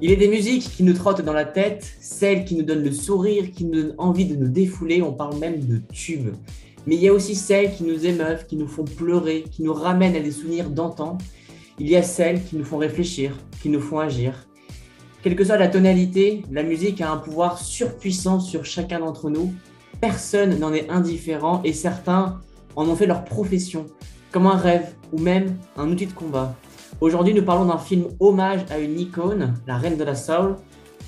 Il est des musiques qui nous trottent dans la tête, celles qui nous donnent le sourire, qui nous donnent envie de nous défouler, on parle même de tubes. Mais il y a aussi celles qui nous émeuvent, qui nous font pleurer, qui nous ramènent à des souvenirs d'antan. Il y a celles qui nous font réfléchir, qui nous font agir. Quelle que soit la tonalité, la musique a un pouvoir surpuissant sur chacun d'entre nous. Personne n'en est indifférent et certains en ont fait leur profession, comme un rêve ou même un outil de combat. Aujourd'hui, nous parlons d'un film hommage à une icône, la reine de la soul.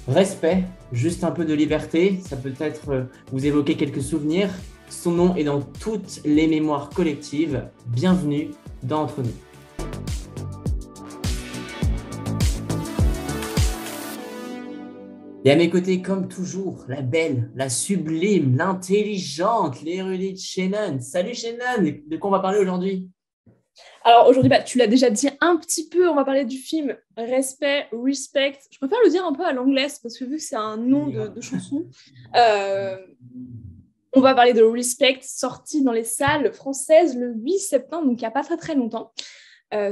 Respect, juste un peu de liberté, ça peut être vous évoquer quelques souvenirs. Son nom est dans toutes les mémoires collectives. Bienvenue dans Entre nous. Et à mes côtés, comme toujours, la belle, la sublime, l'intelligente, l'érudite Shannon. Salut Shannon, de quoi on va parler aujourd'hui? Alors aujourd'hui, tu l'as déjà dit un petit peu, on va parler du film Respect, Respect. Je préfère le dire un peu à l'anglaise parce que vu que c'est un nom de chanson, on va parler de Respect, sorti dans les salles françaises le 8 septembre, donc il n'y a pas très très longtemps.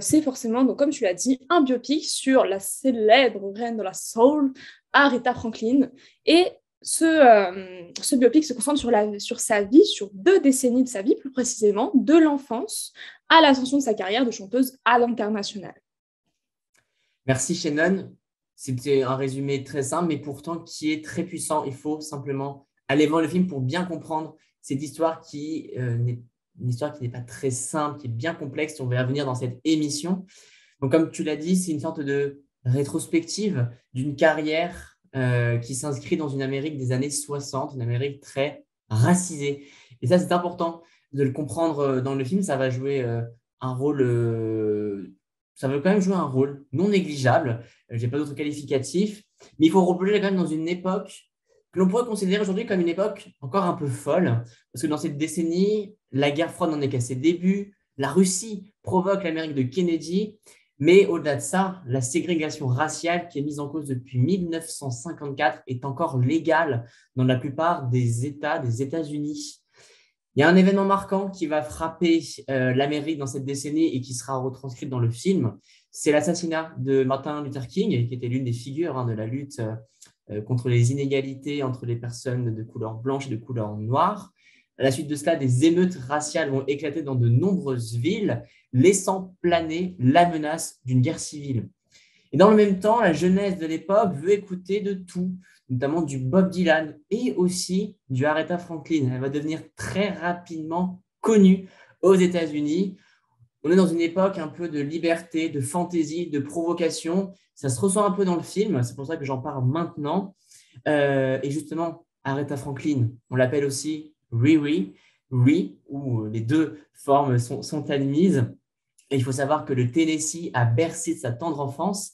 C'est forcément, donc, comme tu l'as dit, un biopic sur la célèbre reine de la soul, Aretha Franklin. Et ce biopic se concentre sur sa vie, sur 2 décennies de sa vie, plus précisément, de l'enfance à l'ascension de sa carrière de chanteuse à l'international. Merci Shannon. C'était un résumé très simple, mais pourtant qui est très puissant. Il faut simplement aller voir le film pour bien comprendre cette histoire qui n'est une histoire qui n'est pas très simple, qui est bien complexe. On va y revenir dans cette émission. Donc, comme tu l'as dit, c'est une sorte de rétrospective d'une carrière qui s'inscrit dans une Amérique des années 60, une Amérique très racisée. Et ça, c'est important de le comprendre dans le film. Ça va jouer un rôle, ça va quand même jouer un rôle non négligeable. Je n'ai pas d'autres qualificatifs, mais il faut replonger quand même dans une époque que l'on pourrait considérer aujourd'hui comme une époque encore un peu folle, parce que dans cette décennie, la guerre froide n'en est qu'à ses débuts, la Russie provoque l'Amérique de Kennedy, mais au-delà de ça, la ségrégation raciale qui est mise en cause depuis 1954 est encore légale dans la plupart des États des États-Unis. Il y a un événement marquant qui va frapper l'Amérique dans cette décennie et qui sera retranscrit dans le film, c'est l'assassinat de Martin Luther King, qui était l'une des figures de la lutte contre les inégalités entre les personnes de couleur blanche et de couleur noire. À la suite de cela, des émeutes raciales vont éclater dans de nombreuses villes, laissant planer la menace d'une guerre civile. Et dans le même temps, la jeunesse de l'époque veut écouter de tout, notamment du Bob Dylan et aussi du Aretha Franklin. Elle va devenir très rapidement connue aux États-Unis. On est dans une époque un peu de liberté, de fantaisie, de provocation. Ça se ressent un peu dans le film, c'est pour ça que j'en parle maintenant. Et justement, Aretha Franklin, on l'appelle aussi Riri, où les deux formes sont admises. Et il faut savoir que le Tennessee a bercé de sa tendre enfance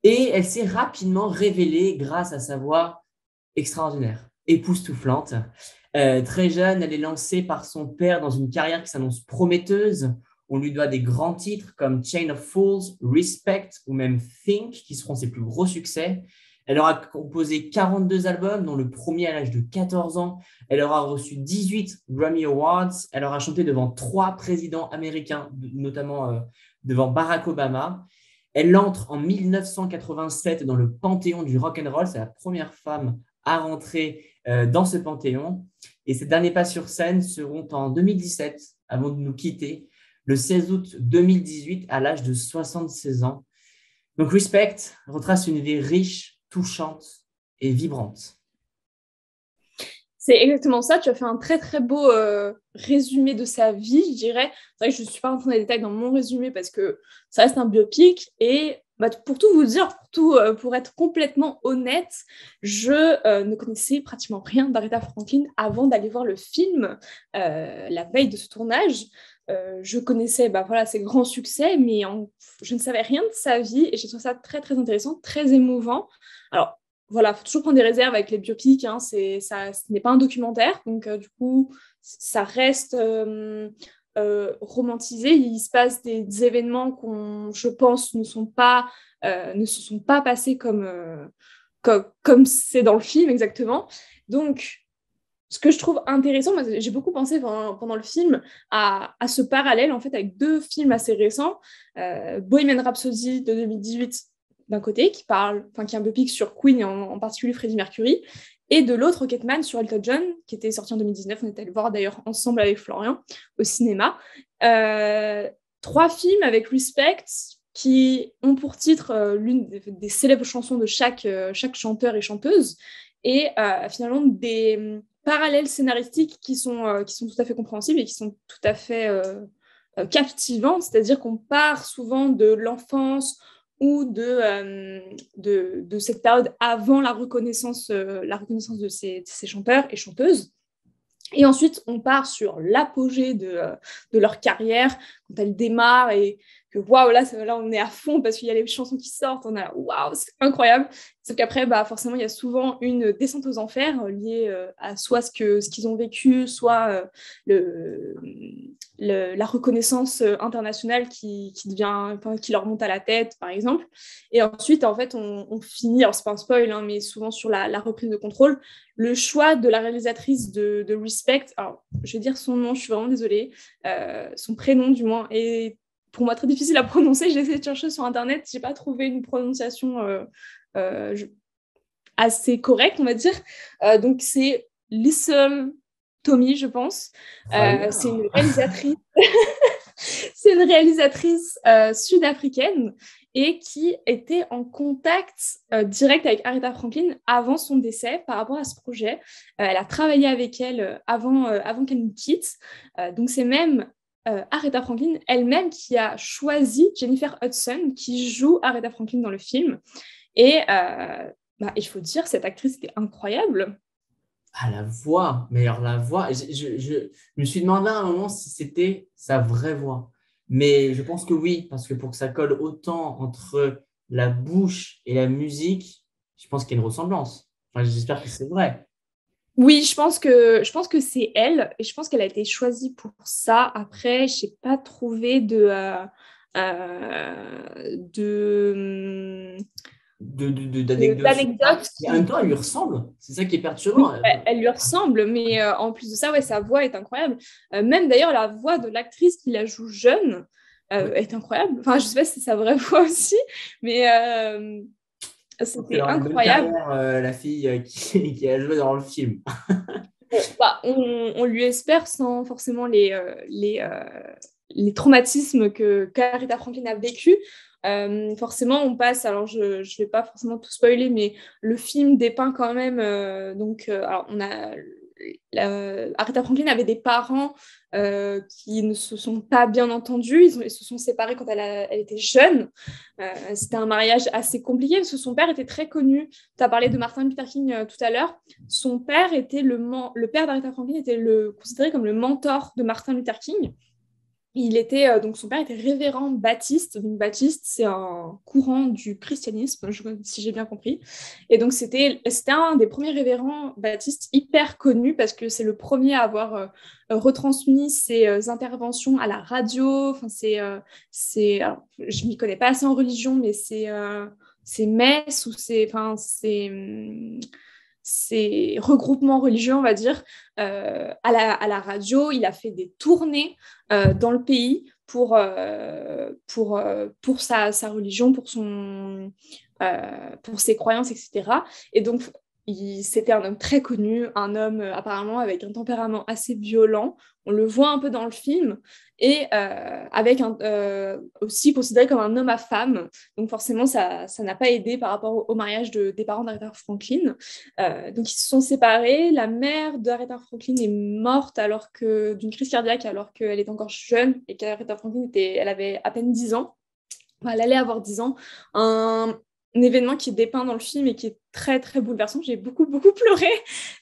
et elle s'est rapidement révélée grâce à sa voix extraordinaire, époustouflante. Très jeune, elle est lancée par son père dans une carrière qui s'annonce prometteuse. On lui doit des grands titres comme Chain of Fools, Respect ou même Think, qui seront ses plus gros succès. Elle aura composé 42 albums, dont le premier à l'âge de 14 ans. Elle aura reçu 18 Grammy Awards. Elle aura chanté devant 3 présidents américains, notamment devant Barack Obama. Elle entre en 1987 dans le panthéon du rock and roll. C'est la première femme à rentrer dans ce panthéon. Et ses derniers pas sur scène seront en 2017, avant de nous quitter, le 16 août 2018, à l'âge de 76 ans. Donc, Respect retrace une vie riche, touchante et vibrante. C'est exactement ça, tu as fait un très très beau résumé de sa vie, je dirais. C'est vrai que je ne suis pas rentrée dans les détails dans mon résumé parce que ça reste un biopic et pour tout vous dire, pour être complètement honnête, je ne connaissais pratiquement rien d'Aretha Franklin avant d'aller voir le film la veille de ce tournage. Je connaissais ses grands succès, mais je ne savais rien de sa vie et j'ai trouvé ça très très intéressant, très émouvant. Alors, voilà, il faut toujours prendre des réserves avec les biopics, hein, ce n'est pas un documentaire, donc du coup, ça reste romantisé. Il se passe des événements je pense, ne se sont pas passés comme c'est dans le film exactement. Donc, ce que je trouve intéressant, moi, j'ai beaucoup pensé pendant le film à ce parallèle en fait avec 2 films assez récents, Bohemian Rhapsody de 2018 d'un côté, qui est un biopic sur Queen, et en particulier Freddie Mercury, et de l'autre, Rocketman, sur Elton John, qui était sorti en 2019. On était allé le voir d'ailleurs ensemble avec Florian au cinéma. 3 films avec Respect, qui ont pour titre l'une des célèbres chansons de chaque chanteur et chanteuse, et finalement des parallèles scénaristiques qui sont tout à fait compréhensibles et qui sont tout à fait captivants, c'est-à-dire qu'on part souvent de l'enfance ou de cette période avant la reconnaissance de ces chanteurs et chanteuses. Et ensuite, on part sur l'apogée de leur carrière, quand elle démarre et que waouh, là, on est à fond parce qu'il y a les chansons qui sortent, on a waouh, c'est incroyable. Sauf qu'après, forcément, il y a souvent une descente aux enfers liée à soit ce qu'ils ont vécu, soit la reconnaissance internationale qui leur monte à la tête, par exemple. Et ensuite, en fait, on finit, alors c'est pas un spoil, hein, mais souvent sur la reprise de contrôle, le choix de la réalisatrice de Respect, alors je vais dire son nom, je suis vraiment désolée, son prénom du moins, est pour moi très difficile à prononcer. J'ai essayé de chercher sur internet, j'ai pas trouvé une prononciation assez correcte, on va dire. Donc c'est Liesl Tommy, je pense. C'est une réalisatrice. C'est une réalisatrice sud-africaine et qui était en contact direct avec Aretha Franklin avant son décès par rapport à ce projet. Elle a travaillé avec elle avant qu'elle nous quitte. Donc c'est même Aretha Franklin elle-même qui a choisi Jennifer Hudson, qui joue Aretha Franklin dans le film. Et il faut dire, cette actrice était incroyable. Ah, la voix, mais alors la voix, je me suis demandé à un moment si c'était sa vraie voix. Mais je pense que oui, parce que pour que ça colle autant entre la bouche et la musique, je pense qu'il y a une ressemblance. Enfin, j'espère que c'est vrai. Oui, je pense que c'est elle, et je pense qu'elle a été choisie pour ça. Après, je n'ai pas trouvé d'anecdotes. Et en même temps, elle lui ressemble. C'est ça qui est perturbant. Elle lui ressemble, mais en plus de ça, ouais, sa voix est incroyable. Même d'ailleurs, la voix de l'actrice qui la joue jeune est incroyable. Enfin, je sais pas si c'est sa vraie voix aussi, mais c'était incroyable. Carrière, la fille qui a joué dans le film. On lui espère sans forcément les traumatismes qu'Aretha Franklin a vécu. Forcément, on passe, alors je ne vais pas forcément tout spoiler, mais le film dépeint quand même, alors on a Aretha Franklin avait des parents qui ne se sont pas bien entendus, ils se sont séparés quand elle était jeune. C'était un mariage assez compliqué parce que son père était très connu. Tu as parlé de Martin Luther King tout à l'heure. Son père était le père d'Aretha Franklin était considéré comme le mentor de Martin Luther King. Donc son père était révérend baptiste. Donc baptiste, c'est un courant du christianisme, si j'ai bien compris. Et donc c'était un des premiers révérends baptistes hyper connus parce que c'est le premier à avoir retransmis ses interventions à la radio. Enfin, je m'y connais pas assez en religion, mais c'est messes ou ces regroupements religieux, on va dire, à la radio. Il a fait des tournées dans le pays pour sa religion, pour ses croyances, etc. Et donc, c'était un homme très connu, un homme apparemment avec un tempérament assez violent. On le voit un peu dans le film, et aussi considéré comme un homme à femme. Donc forcément, ça n'a pas aidé par rapport au mariage des parents d'Aretha Franklin. Donc ils se sont séparés. La mère d'Aretha Franklin est morte d'une crise cardiaque alors qu'elle était encore jeune et qu'Aretha Franklin elle avait à peine 10 ans. Enfin, elle allait avoir 10 ans. Un événement qui est dépeint dans le film et qui est très très bouleversant. J'ai beaucoup beaucoup pleuré.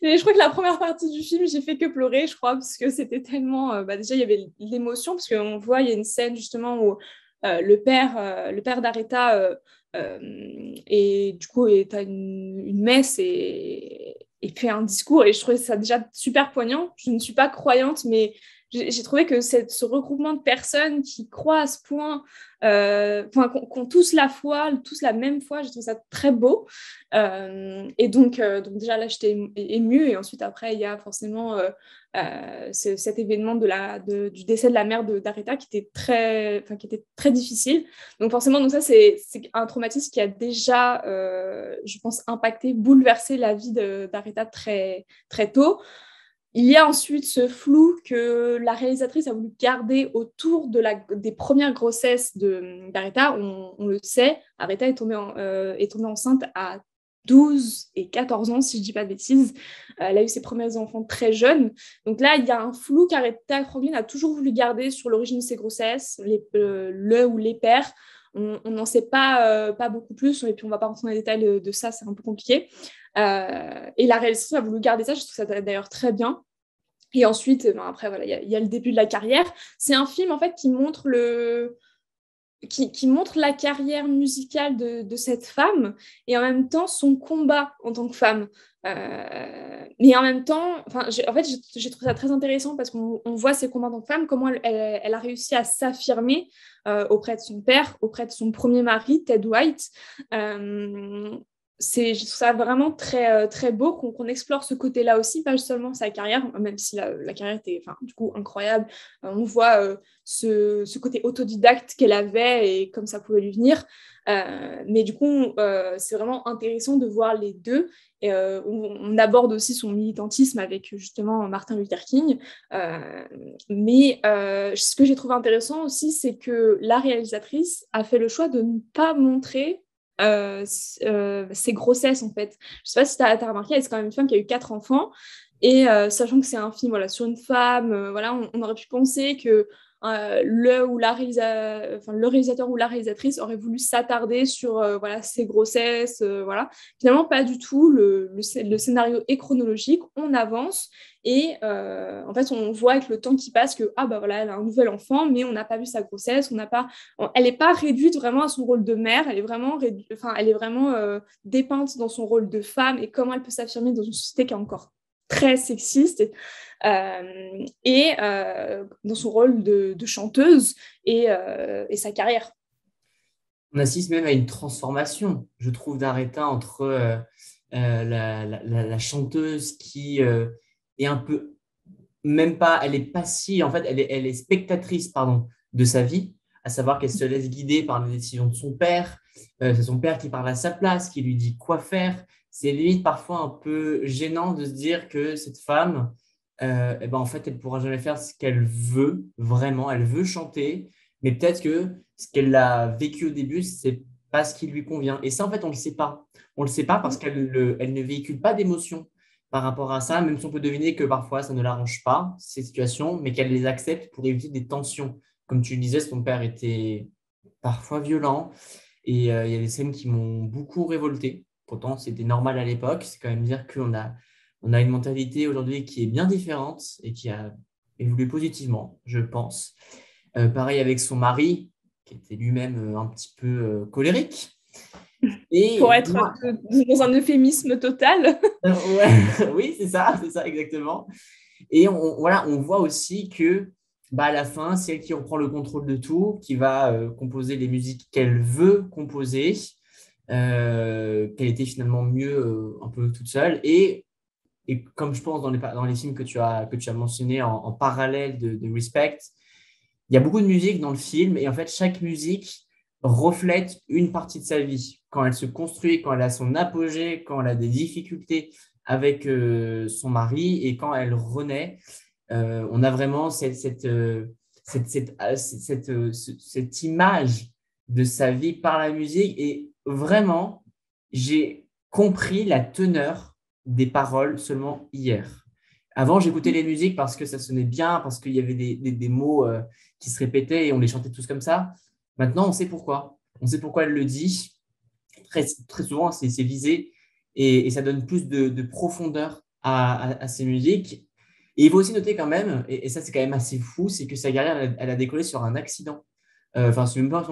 Et je crois que la première partie du film, j'ai fait que pleurer, je crois, parce que c'était tellement... déjà, il y avait l'émotion, parce qu'on voit, il y a une scène justement où le père d'Aretha et du coup est à une messe et fait un discours, et je trouvais ça déjà super poignant. Je ne suis pas croyante, mais j'ai trouvé que ce regroupement de personnes qui croient à ce point, qu'on tous la foi, tous la même foi, j'ai trouvé ça très beau. Et donc déjà là, j'étais émue. Et ensuite, après, il y a forcément cet événement du décès de la mère d'Aretha qui était très difficile. Donc forcément, donc ça, c'est un traumatisme qui a déjà, je pense, impacté, bouleversé la vie d'Aretha très, très tôt. Il y a ensuite ce flou que la réalisatrice a voulu garder autour des premières grossesses d'Aretha. On le sait, Aretha est tombée enceinte à 12 et 14 ans, si je ne dis pas de bêtises. Elle a eu ses premiers enfants très jeunes. Donc là, il y a un flou qu'Aretha Franklin a toujours voulu garder sur l'origine de ses grossesses, le ou les pères. On n'en sait pas beaucoup plus, et puis on ne va pas rentrer dans les détails de ça, c'est un peu compliqué. Et la réalisatrice a voulu garder ça, je trouve ça d'ailleurs très bien. Et ensuite, après, voilà, il y a le début de la carrière. C'est un film, en fait, qui montre la carrière musicale de cette femme et en même temps son combat en tant que femme. Mais en même temps, j'ai trouvé ça très intéressant parce qu'on voit ses combats en tant que femme, comment elle a réussi à s'affirmer auprès de son père, auprès de son premier mari, Ted White. Je trouve ça vraiment très, très beau qu'on explore ce côté-là aussi, pas seulement sa carrière, même si la carrière était du coup incroyable. On voit ce côté autodidacte qu'elle avait et comme ça pouvait lui venir. Mais du coup, c'est vraiment intéressant de voir les deux. Et, on aborde aussi son militantisme avec justement Martin Luther King. Mais ce que j'ai trouvé intéressant aussi, c'est que la réalisatrice a fait le choix de ne pas montrer ses grossesses en fait. Je sais pas si tu as remarqué, c'est quand même une femme qui a eu 4 enfants et sachant que c'est un film sur une femme, on aurait pu penser que le réalisateur ou la réalisatrice aurait voulu s'attarder sur ses grossesses, Finalement, pas du tout. Le scénario est chronologique, on avance et en fait, on voit avec le temps qui passe que elle a un nouvel enfant, mais on n'a pas vu sa grossesse, elle n'est pas réduite vraiment à son rôle de mère, elle est vraiment dépeinte dans son rôle de femme et comment elle peut s'affirmer dans une société qui est encore très sexiste et dans son rôle de chanteuse et sa carrière. On assiste même à une transformation, je trouve, d'Aretha entre la chanteuse qui est un peu, même pas, elle est passive, en fait, elle est spectatrice, pardon, de sa vie, à savoir qu'elle se laisse guider par les décisions de son père. C'est son père qui parle à sa place, qui lui dit quoi faire. C'est limite parfois un peu gênant de se dire que cette femme, en fait, elle ne pourra jamais faire ce qu'elle veut, vraiment. Elle veut chanter, mais peut-être que ce qu'elle a vécu au début, c'est pas ce qui lui convient. Et ça, en fait, on ne le sait pas. On ne le sait pas parce elle ne véhicule pas d'émotions par rapport à ça, même si on peut deviner que parfois, ça ne l'arrange pas, ces situations, mais qu'elle les accepte pour éviter des tensions. Comme tu le disais, son père était parfois violent et il y a des scènes qui m'ont beaucoup révolté. Pourtant, c'était normal à l'époque. C'est quand même dire qu'on a une mentalité aujourd'hui qui est bien différente et qui a évolué positivement, je pense. Pareil avec son mari, qui était lui-même un petit peu colérique. Et pour être dans un euphémisme total. Ouais, oui, c'est ça exactement. Et on voit aussi que à la fin, c'est elle qui reprend le contrôle de tout, qui va composer les musiques qu'elle veut composer, qu'elle était finalement mieux un peu toute seule. Et comme je pense dans les films que tu as mentionnés en parallèle de Respect, il y a beaucoup de musique dans le film et en fait, chaque musique reflète une partie de sa vie. Quand elle se construit, quand elle a son apogée, quand elle a des difficultés avec son mari et quand elle renaît, on a vraiment cette image de sa vie par la musique et vraiment, j'ai compris la teneur des paroles seulement hier. Avant, j'écoutais les musiques parce que ça sonnait bien, parce qu'il y avait des mots qui se répétaient et on les chantait tous comme ça. Maintenant, on sait pourquoi. On sait pourquoi elle le dit. Très, très souvent, c'est visé et ça donne plus de profondeur à ces musiques. Et il faut aussi noter quand même, et ça c'est quand même assez fou, c'est que sa carrière, elle a décollé sur un accident. Enfin, c'est même pas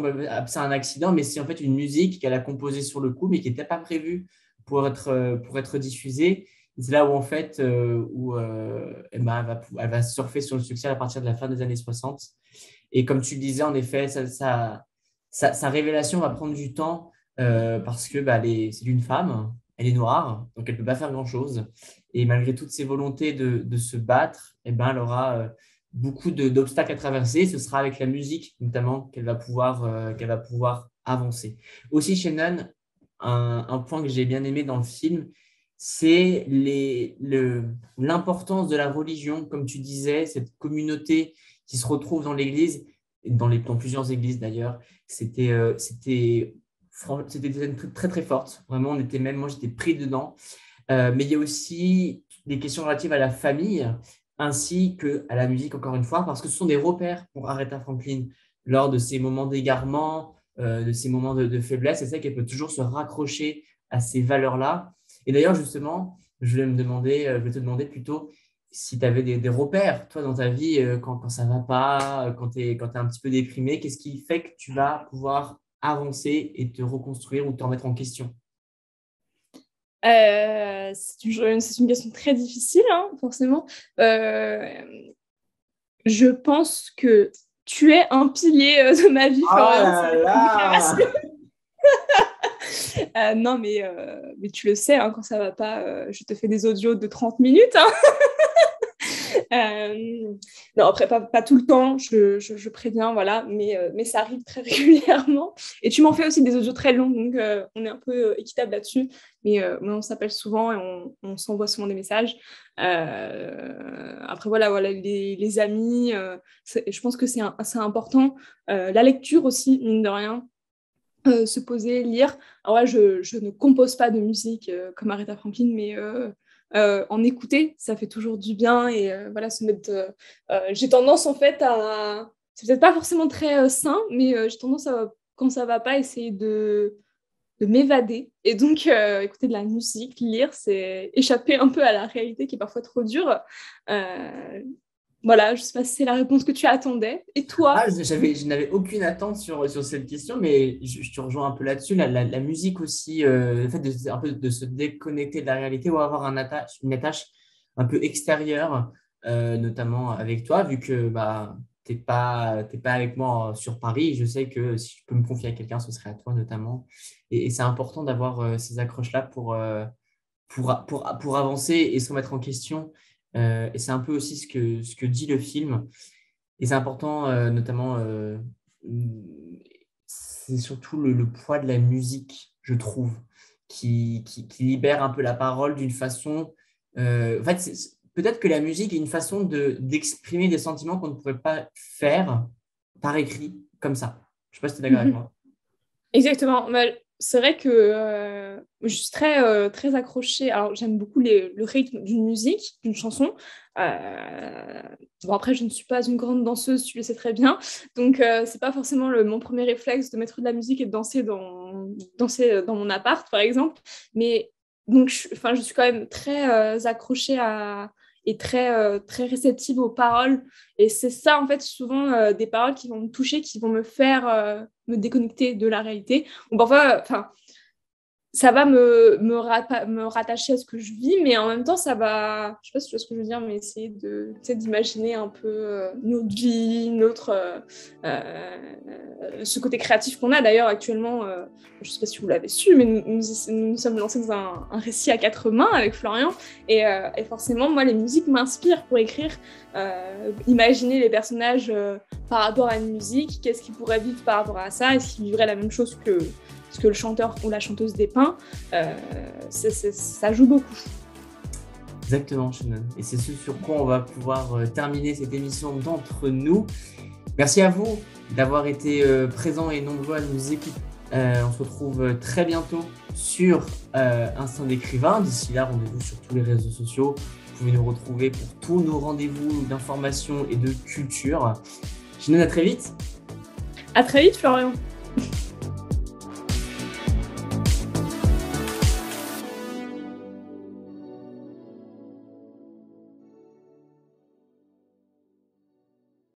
c'est un accident, mais c'est en fait une musique qu'elle a composée sur le coup, mais qui n'était pas prévue pour être diffusée. C'est là où en fait, où elle va surfer sur le succès à partir de la fin des années 60. Et comme tu le disais, en effet, sa révélation va prendre du temps parce que c'est une femme, elle est noire, donc elle ne peut pas faire grand-chose. Et malgré toutes ses volontés de se battre, elle aura beaucoup d'obstacles à traverser. Ce sera avec la musique, notamment, qu'elle va pouvoir avancer. Aussi, Shannon, un point que j'ai bien aimé dans le film, c'est l'importance de la religion, comme tu disais, cette communauté qui se retrouve dans l'église, dans plusieurs églises d'ailleurs. C'était des scènes très, très fortes. Vraiment, moi, j'étais pris dedans. Mais il y a aussi des questions relatives à la famille, ainsi qu'à la musique, encore une fois, parce que ce sont des repères pour Aretha Franklin lors de ces moments d'égarement, de ces moments de faiblesse. C'est ça qu'elle peut toujours se raccrocher à ces valeurs-là. Et d'ailleurs, justement, je vais te demander plutôt si tu avais des repères, toi, dans ta vie, quand ça ne va pas, quand tu es un petit peu déprimé, qu'est-ce qui fait que tu vas pouvoir avancer et te reconstruire ou te remettre en question? C'est une question très difficile, hein, forcément. Je pense que tu es un pilier de ma vie, Florian. Non, mais tu le sais, hein, quand ça va pas, je te fais des audios de 30 minutes. Hein. Non, après, pas tout le temps, je préviens, voilà, mais ça arrive très régulièrement. Et tu m'en fais aussi des audios très longs, donc on est un peu équitable là-dessus. Mais on s'appelle souvent et on s'envoie souvent des messages. Après, voilà les amis, je pense que c'est important. La lecture aussi, mine de rien. Se poser, lire. Alors là, je ne compose pas de musique comme Aretha Franklin, mais en écouter, ça fait toujours du bien et voilà, se mettre. J'ai tendance en fait à. C'est peut-être pas forcément très sain, mais j'ai tendance à, quand ça va pas, essayer de m'évader. Et donc, écouter de la musique, lire, c'est échapper un peu à la réalité qui est parfois trop dure. Voilà, je ne sais pas si c'est la réponse que tu attendais. Et toi? Je n'avais aucune attente sur cette question, mais je te rejoins un peu là-dessus. La musique aussi, le fait un peu de se déconnecter de la réalité ou avoir une attache un peu extérieure, notamment avec toi, vu que tu n'es pas avec moi sur Paris. Je sais que si je peux me confier à quelqu'un, ce serait à toi notamment. Et c'est important d'avoir ces accroches-là pour avancer et se remettre en question. Et c'est un peu aussi ce que dit le film. Et c'est important, notamment, c'est surtout le poids de la musique, je trouve, qui libère un peu la parole d'une façon. En fait, peut-être que la musique est une façon d'exprimer des sentiments qu'on ne pourrait pas faire par écrit, comme ça. Je ne sais pas si tu es d'accord avec moi. Exactement. C'est vrai que je suis très accrochée. Alors, j'aime beaucoup le rythme d'une musique, d'une chanson. Bon, après, je ne suis pas une grande danseuse, tu le sais très bien. Donc, c'est pas forcément mon premier réflexe de mettre de la musique et de danser dans mon appart, par exemple. Mais donc, je suis quand même très accrochée et très réceptive aux paroles. Et c'est ça, en fait, souvent des paroles qui vont me toucher, qui vont me faire me déconnecter de la réalité. Ou parfois, ça va me rattacher à ce que je vis, mais en même temps, ça va, je sais pas si tu vois ce que je veux dire, mais essayer d'imaginer un peu notre vie, ce côté créatif qu'on a d'ailleurs actuellement. Je sais pas si vous l'avez su, mais nous sommes lancés dans un récit à 4 mains avec Florian, et forcément, moi, les musiques m'inspirent pour écrire, imaginer les personnages par rapport à une musique, qu'est-ce qu'ils pourraient vivre par rapport à ça, est-ce qu'ils vivraient la même chose que ce que le chanteur ou la chanteuse dépeint, ça joue beaucoup. Exactement, Shannon. Et c'est ce sur quoi on va pouvoir terminer cette émission d'entre nous. Merci à vous d'avoir été présents et nombreux à nous écouter. On se retrouve très bientôt sur Instinct d'écrivain. D'ici là, rendez-vous sur tous les réseaux sociaux. Vous pouvez nous retrouver pour tous nos rendez-vous d'information et de culture. Shannon, à très vite. À très vite, Florian.